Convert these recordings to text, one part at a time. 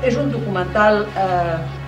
És un documental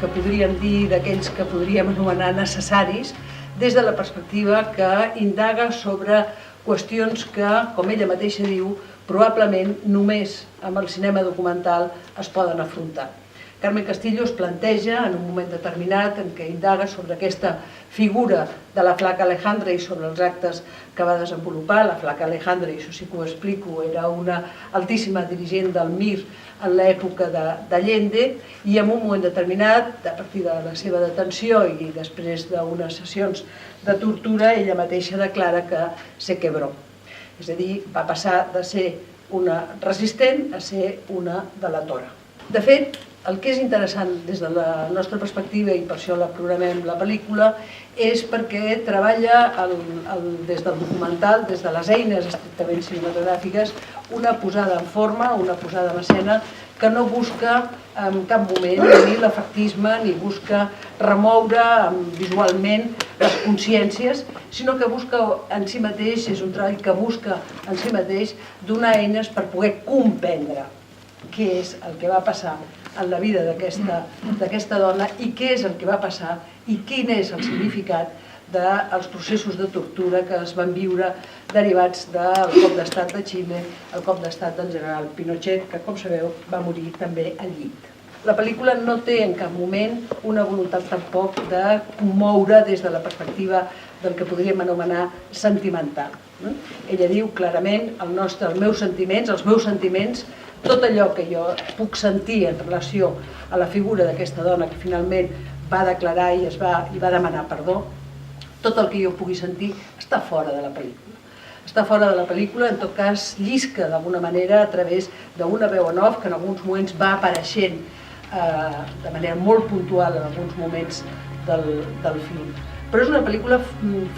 que podríem dir d'aquells que podríem anomenar necessaris des de la perspectiva que indaga sobre qüestions que, com ella mateixa diu, probablement només amb el cinema documental es poden afrontar. Carmen Castillo es planteja en un moment determinat en què indaga sobre aquesta figura de la Flaca Alejandra i sobre els actes que va desenvolupar. La Flaca Alejandra, i això sí que ho explico, era una altíssima dirigent del MIR en l'època d'Allende, i en un moment determinat, a partir de la seva detenció i després d'unes sessions de tortura, ella mateixa declara que se quebró. És a dir, va passar de ser una resistent a ser una delatora. De fet, el que és interessant des de la nostra perspectiva, i per això la programem la pel·lícula, és perquè treballa des del documental, des de les eines estrictament cinematogràfiques, una posada en forma, una posada en escena que no busca en cap moment ni l'efectisme ni busca remoure visualment les consciències, sinó que busca en si mateix, és un treball que busca en si mateix donar eines per poder comprendre què és el que va passar en la vida d'aquesta dona i què és el que va passar i quin és el significat dels processos de tortura que es van viure derivats del cop d'estat de Xile, el cop d'estat del general Pinochet, que, com sabeu, va morir també al llit. La pel·lícula no té en cap moment una voluntat tampoc de commoure des de la perspectiva del que podríem anomenar sentimental. Ella diu clarament els meus sentiments, tot allò que jo puc sentir en relació a la figura d'aquesta dona que finalment va declarar i va demanar perdó, tot el que jo pugui sentir està fora de la pel·lícula. Està fora de la pel·lícula, en tot cas llisca d'alguna manera a través d'una veu en off que en alguns moments va apareixent de manera molt puntual en alguns moments del film. Però és una pel·lícula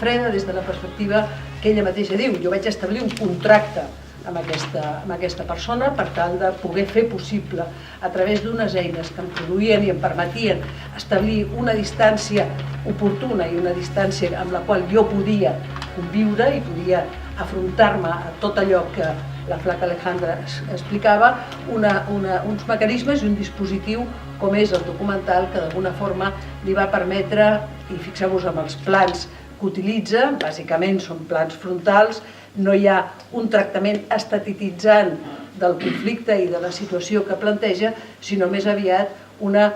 freda des de la perspectiva que ella mateixa diu. Jo vaig establir un contracte amb aquesta persona per tal de poder fer possible a través d'unes eines que em produïen i em permetien establir una distància oportuna i una distància amb la qual jo podia conviure i podia afrontar-me a tot allò que la Flaca Alejandra explicava, uns mecanismes i un dispositiu com és el documental que d'alguna forma li va permetre, i fixeu-vos en els plans que utilitza, bàsicament són plans frontals, no hi ha un tractament estetitzant del conflicte i de la situació que planteja, sinó més aviat una,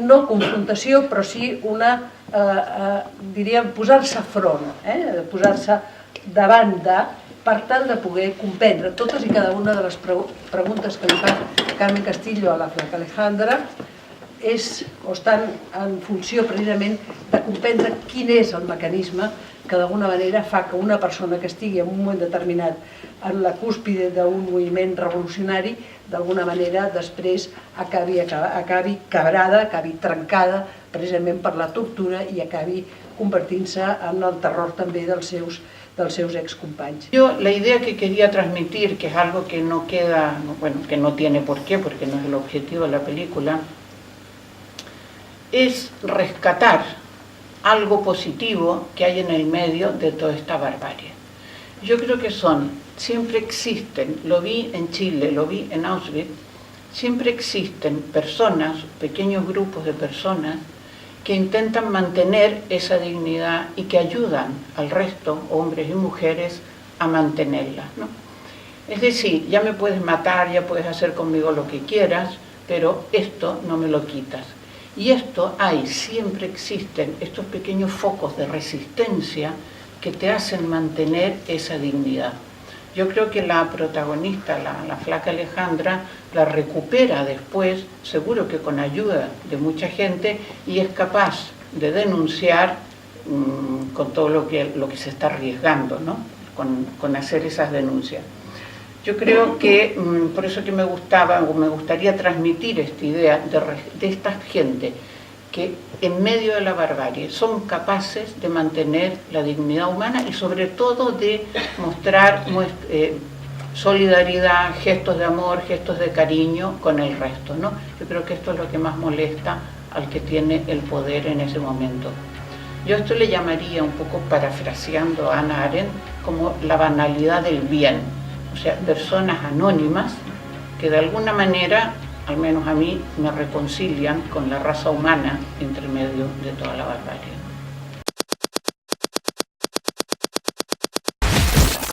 no confrontació, però sí una, diríem, posar-se front, posar-se davant de, per tal de poder comprendre totes i cada una de les preguntes que li fa Carmen Castillo a la Flaca Alejandra estan en funció precisament de comprendre quin és el mecanisme que d'alguna manera fa que una persona que estigui en un moment determinat en la cúspide d'un moviment revolucionari d'alguna manera després acabi quebrada, acabi trencada precisament per la tortura i acabi convertint-se en el terror també dels seus excompanys. Yo la idea que quería transmitir, que es algo que no queda, bueno, que no tiene por qué, porque no es el objetivo de la película, es rescatar algo positivo que hay en el medio de toda esta barbarie. Yo creo que siempre existen, lo vi en Chile, lo vi en Auschwitz, siempre existen personas, pequeños grupos de personas que intentan mantener esa dignidad y que ayudan al resto, hombres y mujeres, a mantenerla, ¿no? Es decir, ya me puedes matar, ya puedes hacer conmigo lo que quieras, pero esto no me lo quitas. Y siempre existen estos pequeños focos de resistencia que te hacen mantener esa dignidad. Yo creo que la protagonista, la Flaca Alejandra, la recupera después, seguro que con ayuda de mucha gente, y es capaz de denunciar con todo lo que se está arriesgando, ¿no? Con hacer esas denuncias. Yo creo que, por eso que me gustaría transmitir esta idea de esta gente que en medio de la barbarie son capaces de mantener la dignidad humana y sobre todo de mostrar solidaridad, gestos de amor, gestos de cariño con el resto, ¿no? Yo creo que esto es lo que más molesta al que tiene el poder en ese momento. Yo esto le llamaría, un poco parafraseando a Hannah Arendt, como la banalidad del bien. O sea, personas anónimas que de alguna manera al menos a mí, me reconcilian con la raza humana entre medio de toda la barbarie.